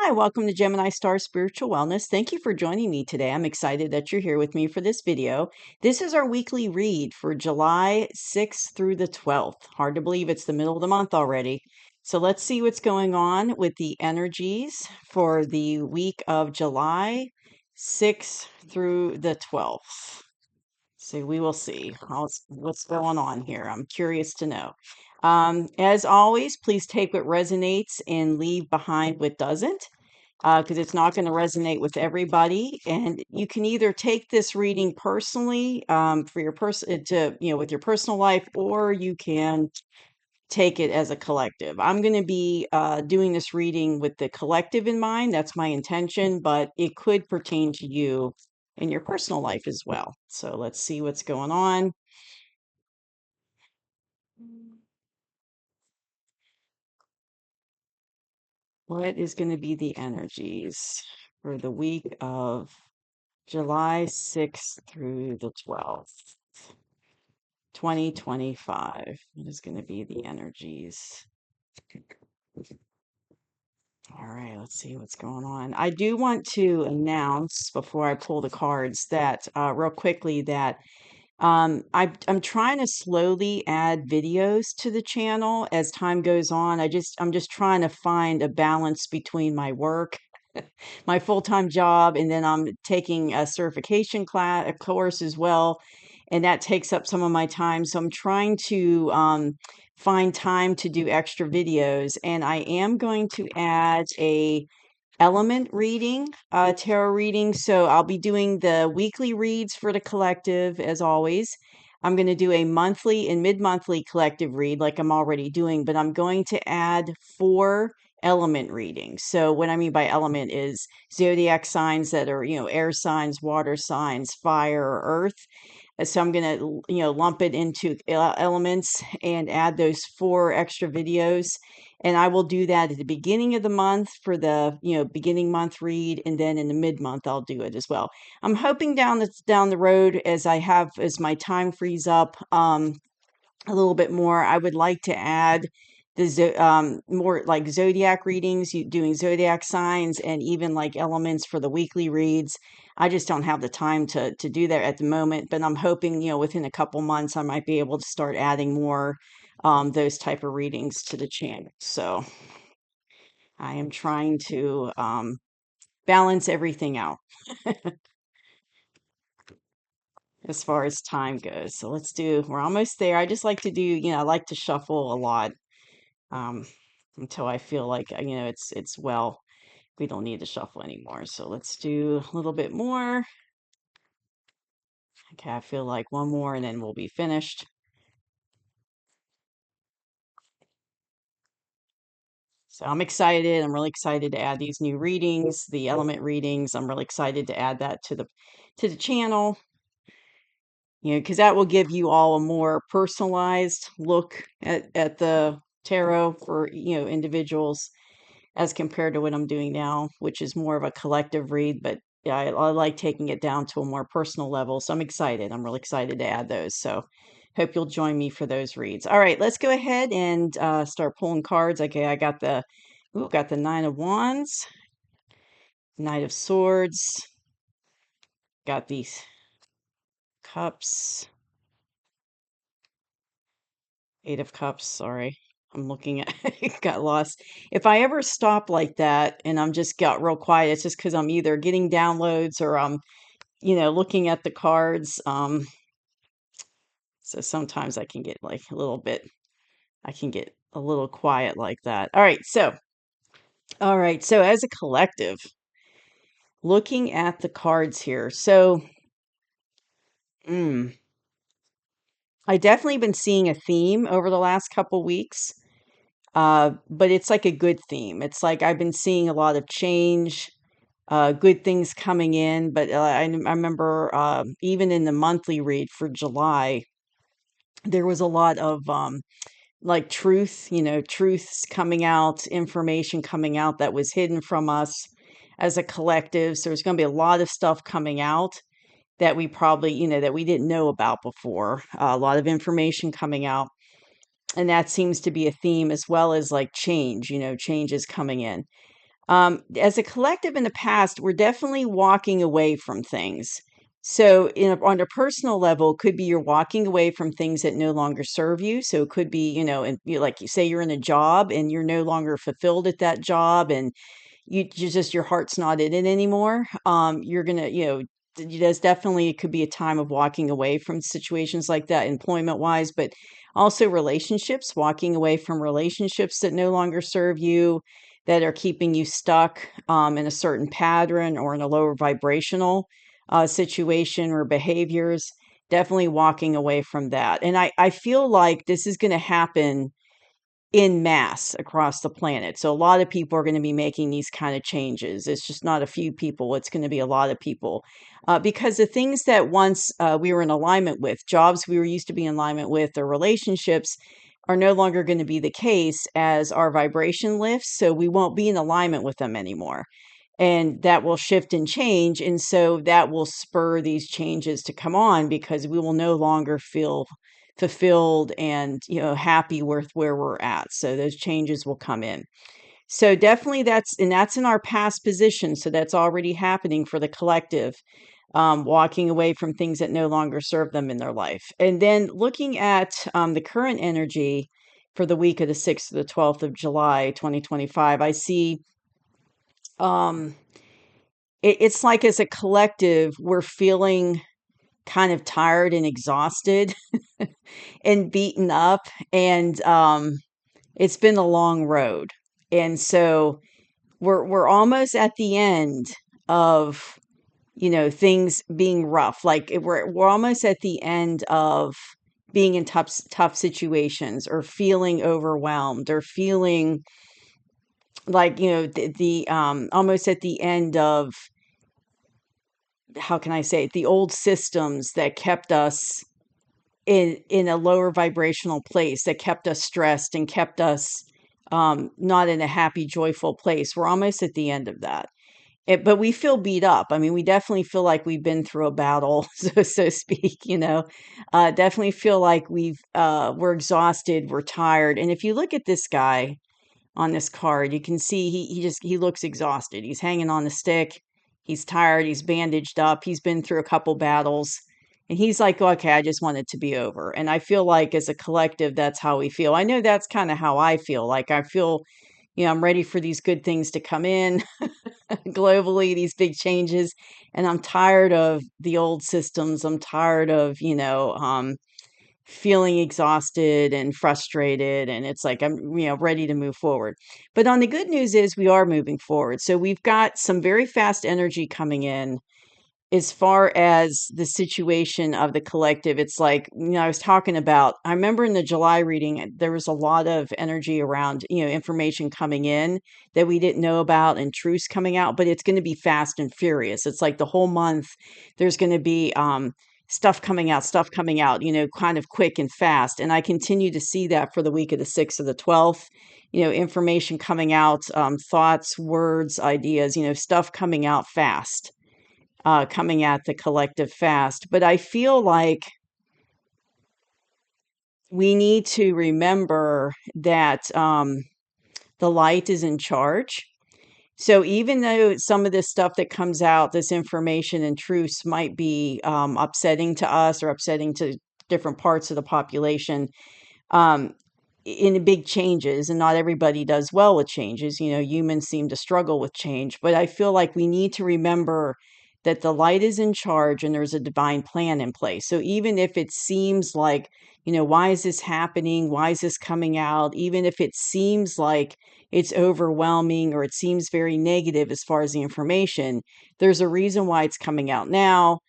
Hi, welcome to Gemini Star Spiritual Wellness. Thank you for joining me today. I'm excited that you're here with me for this video. This is our weekly read for July 6th through the 12th. Hard to believe it's the middle of the month already. So let's see what's going on with the energies for the week of July 6th through the 12th. So we will see what's going on here. I'm curious to know. As always, please take what resonates and leave behind what doesn't, because it's not going to resonate with everybody. And you can either take this reading personally, for your person to with your personal life, or you can take it as a collective. I'm going to be doing this reading with the collective in mind. That's my intention, but it could pertain to you in your personal life as well. So let's see what's going on. What is going to be the energies for the week of July 6th through the 12th, 2025? What is going to be the energies? All right, let's see what's going on. I do want to announce before I pull the cards that real quickly that I'm trying to slowly add videos to the channel as time goes on. I'm just trying to find a balance between my work, my full-time job, and then I'm taking a certification class, a course as well, and that takes up some of my time. So I'm trying to find time to do extra videos, and I am going to add a element reading, tarot reading. So I'll be doing the weekly reads for the collective as always. I'm going to do a monthly and mid-monthly collective read like I'm already doing, but I'm going to add 4 element readings. So what I mean by element is zodiac signs that are, air signs, water signs, fire, or earth. So I'm going to, lump it into elements and add those 4 extra videos. And I will do that at the beginning of the month for the, beginning month read, and then in the mid month I'll do it as well. I'm hoping down the road as my time frees up a little bit more, I would like to add more like zodiac readings, doing zodiac signs, and even like elements for the weekly reads. I just don't have the time to do that at the moment, but I'm hoping, within a couple months I might be able to start adding more those type of readings to the channel. So I am trying to balance everything out as far as time goes. So we're almost there. I just like to do, I like to shuffle a lot, um, until I feel like, well, we don't need to shuffle anymore. So let's do a little bit more. Okay, I feel like one more and then we'll be finished. So I'm excited. I'm really excited to add these new readings, the element readings. I'm really excited to add that to the channel, because that will give you all a more personalized look at the tarot for, individuals, as compared to what I'm doing now, which is more of a collective read. But yeah, I like taking it down to a more personal level. So I'm excited. I'm really excited to add those. So hope you'll join me for those reads. All right, let's go ahead and start pulling cards. Okay, I got got the Nine of Wands, Knight of Swords, got these Cups, Eight of Cups. Sorry. I'm looking at got lost. If I ever stop like that and I'm just got real quiet, it's just because I'm either getting downloads or I'm, looking at the cards. So sometimes I can get like I can get a little quiet like that. All right. So as a collective, looking at the cards here. So, mm, I definitely been seeing a theme over the last couple weeks. But it's like a good theme. It's like I've been seeing a lot of change, good things coming in. But I remember even in the monthly read for July, there was a lot of like truths coming out, information coming out that was hidden from us as a collective. So there's going to be a lot of stuff coming out that we probably, that we didn't know about before. A lot of information coming out. And that seems to be a theme, as well as like change, change is coming in. As a collective in the past, we're definitely walking away from things. So, on a personal level, it could be you're walking away from things that no longer serve you. So, it could be, and like you say, you're in a job and you're no longer fulfilled at that job, and you just your heart's not in it anymore. You're gonna, there's definitely, it could be a time of walking away from situations like that, employment wise, but also relationships, walking away from relationships that no longer serve you, that are keeping you stuck in a certain pattern or in a lower vibrational situation or behaviors. Definitely walking away from that. And I feel like this is going to happen in mass across the planet. So a lot of people are going to be making these kind of changes. It's just not a few people. It's going to be a lot of people. Because the things that once we were in alignment with, jobs we were used to be in alignment with, or relationships, are no longer going to be the case as our vibration lifts. So we won't be in alignment with them anymore. And that will shift and change. And so that will spur these changes to come on, because we will no longer feel fulfilled and happy with where we're at. So those changes will come in. So definitely that's in our past position. So that's already happening for the collective, walking away from things that no longer serve them in their life. And then looking at the current energy for the week of the 6th to the 12th of July, 2025, I see um, it's like as a collective, we're feeling kind of tired and exhausted and beaten up. And it's been a long road. And so we're almost at the end of things being rough. Like we're almost at the end of being in tough situations, or feeling overwhelmed, or feeling like the almost at the end of, how can I say it, the old systems that kept us in a lower vibrational place, that kept us stressed and kept us not in a happy, joyful place. We're almost at the end of that. But we feel beat up. I mean, we definitely feel like we've been through a battle, so to speak. Definitely feel like we're exhausted, we're tired. And if you look at this guy on this card, you can see he looks exhausted. He's hanging on the stick. He's tired. He's bandaged up. He's been through a couple battles. And he's like, okay, I just want it to be over. And I feel like as a collective, that's how we feel. I know that's kind of how I feel. Like I feel, I'm ready for these good things to come in globally, these big changes. And I'm tired of the old systems. I'm tired of, feeling exhausted and frustrated, and it's like I'm ready to move forward. But on the good news is we are moving forward. So we've got some very fast energy coming in as far as the situation of the collective. It's like, I was talking about, I remember in the July reading, there was a lot of energy around, information coming in that we didn't know about, and truths coming out, but it's going to be fast and furious. It's like the whole month, there's going to be, stuff coming out, kind of quick and fast. And I continue to see that for the week of the 6th or the 12th, information coming out, thoughts, words, ideas, stuff coming out fast, coming at the collective fast. But I feel like we need to remember that the light is in charge. So even though some of this stuff that comes out, this information and truths, might be upsetting to us or upsetting to different parts of the population, um, in the big changes, and not everybody does well with changes. Humans seem to struggle with change, but I feel like we need to remember that the light is in charge and there's a divine plan in place. So even if it seems like, why is this happening? Why is this coming out? Even if it seems like it's overwhelming, or it seems very negative as far as the information, there's a reason why it's coming out now,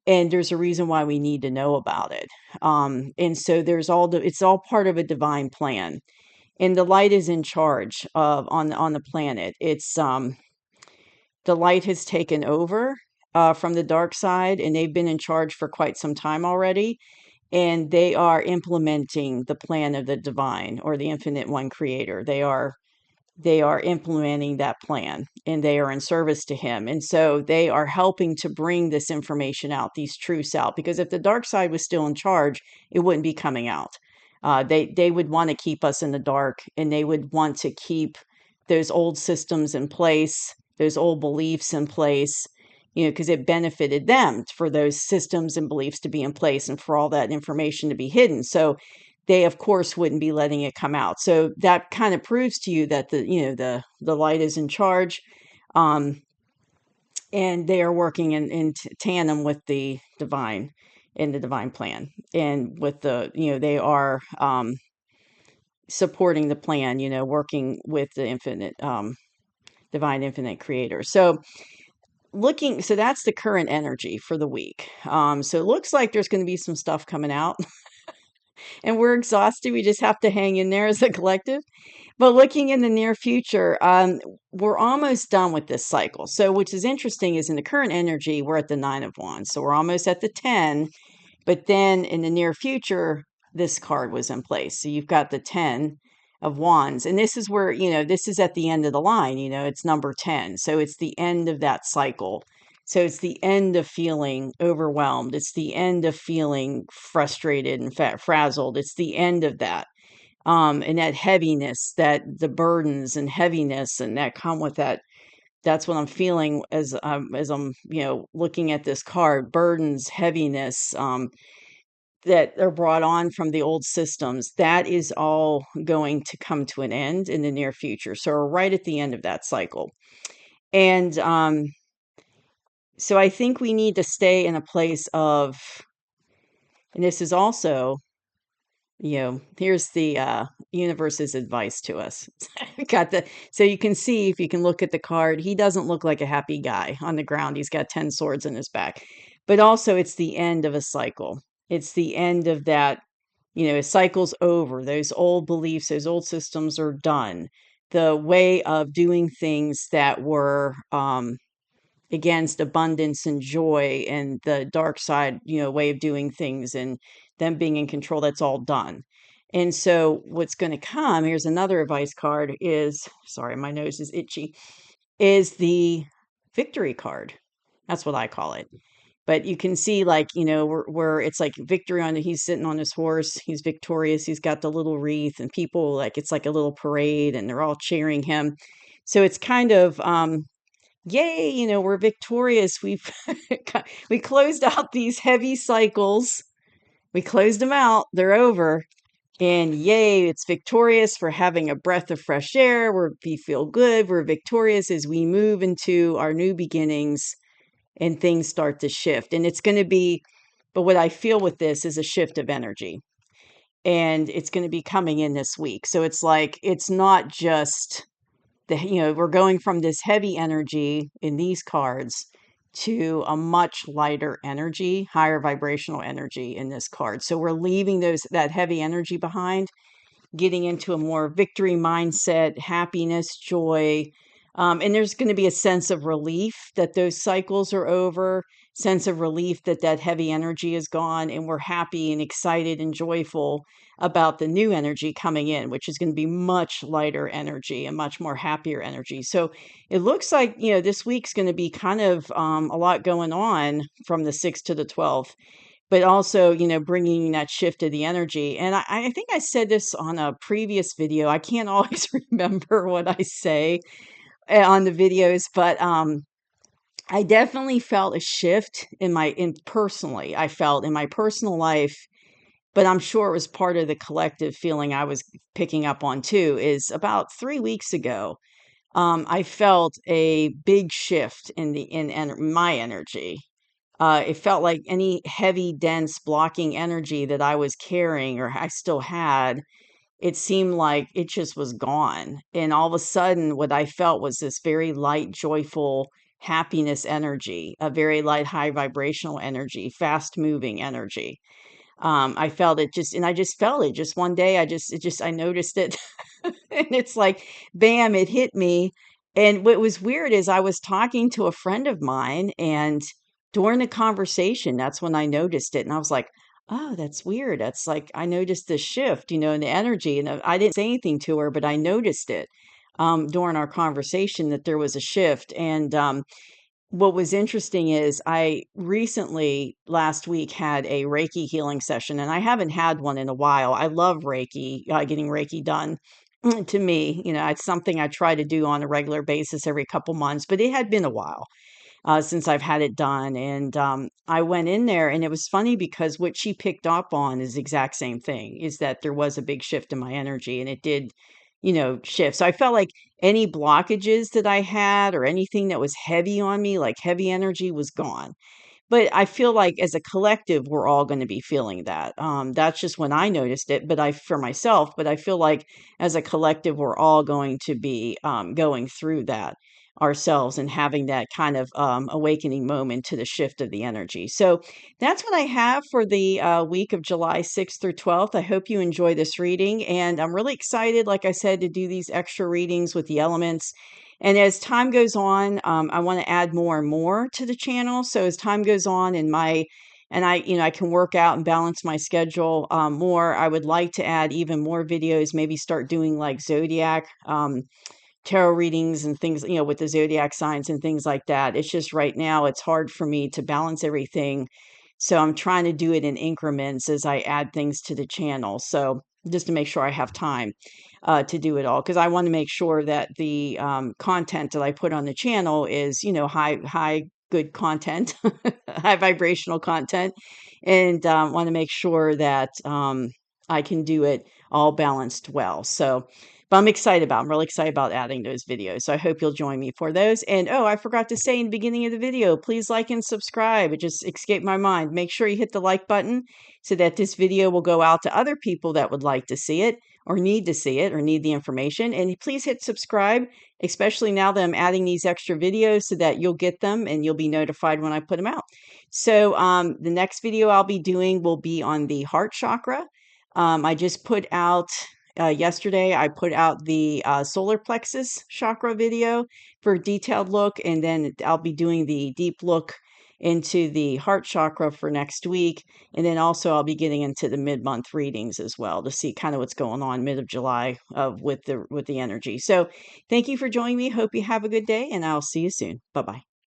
and there's a reason why we need to know about it. And so it's all part of a divine plan, and the light is in charge of on the planet. It's the light has taken over from the dark side, and they've been in charge for quite some time already. And they are implementing the plan of the divine, or the infinite one creator. They are implementing that plan, and they are in service to him. And so they are helping to bring this information out, these truths out, because if the dark side was still in charge, it wouldn't be coming out. They would want to keep us in the dark, and they would want to keep those old systems in place, those old beliefs in place, because it benefited them for those systems and beliefs to be in place and for all that information to be hidden. So they, of course, wouldn't be letting it come out. So that kind of proves to you that the light is in charge. And they are working in tandem with the divine in the divine plan, and with they are supporting the plan, working with the infinite divine infinite creator. So that's the current energy for the week. So it looks like there's going to be some stuff coming out, and we're exhausted. We just have to hang in there as a collective. But looking in the near future, we're almost done with this cycle. So, which is interesting, is in the current energy, we're at the 9 of Wands. So we're almost at the 10. But then in the near future, this card was in place. So you've got the 10 of Wands. And this is where, this is at the end of the line, it's number 10. So it's the end of that cycle. So it's the end of feeling overwhelmed. It's the end of feeling frustrated and frazzled. It's the end of that. And that heaviness, that the burdens and heaviness and that come with that. That's what I'm feeling as I'm, looking at this card: burdens, heaviness, that are brought on from the old systems. That is all going to come to an end in the near future. So we're right at the end of that cycle. And so I think we need to stay in a place of, and this is also, here's the universe's advice to us. So you can see, if you can look at the card, he doesn't look like a happy guy on the ground. He's got 10 swords in his back. But also, it's the end of a cycle. It's the end of that, a cycle's over. Those old beliefs, those old systems are done. The way of doing things that were against abundance and joy, and the dark side, way of doing things, and them being in control, that's all done. And so what's going to come, here's another advice card, is, sorry, my nose is itchy, is the victory card. That's what I call it. But you can see, like, where it's like victory he's sitting on his horse, he's victorious, he's got the little wreath, and people, like, it's like a little parade, and they're all cheering him. So it's kind of, yay, we're victorious. We closed out these heavy cycles. We closed them out. They're over. And yay, it's victorious for having a breath of fresh air. We feel good. We're victorious as we move into our new beginnings and things start to shift. And it's going to be, but what I feel with this is a shift of energy. And it's going to be coming in this week. So it's like, it's not just we're going from this heavy energy in these cards to a much lighter energy, higher vibrational energy in this card. So we're leaving that heavy energy behind, getting into a more victory mindset, happiness, joy. And there's going to be a sense of relief that those cycles are over, sense of relief that that heavy energy is gone, and we're happy and excited and joyful about the new energy coming in, which is going to be much lighter energy and much more happier energy. So it looks like, this week's going to be kind of a lot going on from the 6th to the 12th, but also, bringing that shift of the energy. And I think I said this on a previous video. I can't always remember what I say on the videos, but I definitely felt a shift personally. I felt in my personal life, but I'm sure it was part of the collective feeling I was picking up on too, is about 3 weeks ago. I felt a big shift in my energy. It felt like any heavy, dense, blocking energy that I was carrying, or I still had, it seemed like it just was gone. And all of a sudden, what I felt was this very light, joyful happiness energy, a very light, high vibrational energy, fast moving energy. I felt it just, and I just felt it just one day. I noticed it. And it's like, bam, it hit me. And what was weird is I was talking to a friend of mine, and during the conversation, that's when I noticed it. And I was like, oh, that's weird. That's like, I noticed the shift, in the energy. And I didn't say anything to her, but I noticed it during our conversation, that there was a shift. And what was interesting is I recently, last week, had a Reiki healing session, and I haven't had one in a while. I love Reiki, getting Reiki done. to me. It's something I try to do on a regular basis every couple months, but it had been a while since I've had it done. And I went in there, and it was funny because what she picked up on is the exact same thing, is that there was a big shift in my energy, and it did, shift. So I felt like any blockages that I had or anything that was heavy on me, like heavy energy, was gone. But I feel like as a collective, we're all gonna be feeling that. That's just when I noticed it, but for myself, but I feel like as a collective, we're all going to be, going through that ourselves and having that kind of, awakening moment to the shift of the energy. So that's what I have for the, week of July 6th through 12th. I hope you enjoy this reading, and I'm really excited, like I said, to do these extra readings with the elements. And as time goes on, I want to add more and more to the channel. So as time goes on and I can work out and balance my schedule more, I would like to add even more videos, maybe start doing like zodiac tarot readings and things, with the zodiac signs and things like that. It's just right now it's hard for me to balance everything. So I'm trying to do it in increments as I add things to the channel. So just to make sure I have time to do it all, because I want to make sure that the content that I put on the channel is, high good content, high vibrational content, and want to make sure that I can do it all balanced well. So, but I'm really excited about adding those videos. So I hope you'll join me for those. And oh, I forgot to say in the beginning of the video, please like and subscribe. It just escaped my mind. Make sure you hit the like button so that this video will go out to other people that would like to see it or need to see it or need the information. And please hit subscribe, especially now that I'm adding these extra videos so that you'll get them and you'll be notified when I put them out. So the next video I'll be doing will be on the heart chakra. I just put out yesterday, I put out the solar plexus chakra video for a detailed look, and then I'll be doing the deep look into the heart chakra for next week. And then also I'll be getting into the mid-month readings as well to see kind of what's going on mid of July with the energy. So thank you for joining me. Hope you have a good day, and I'll see you soon. Bye-bye.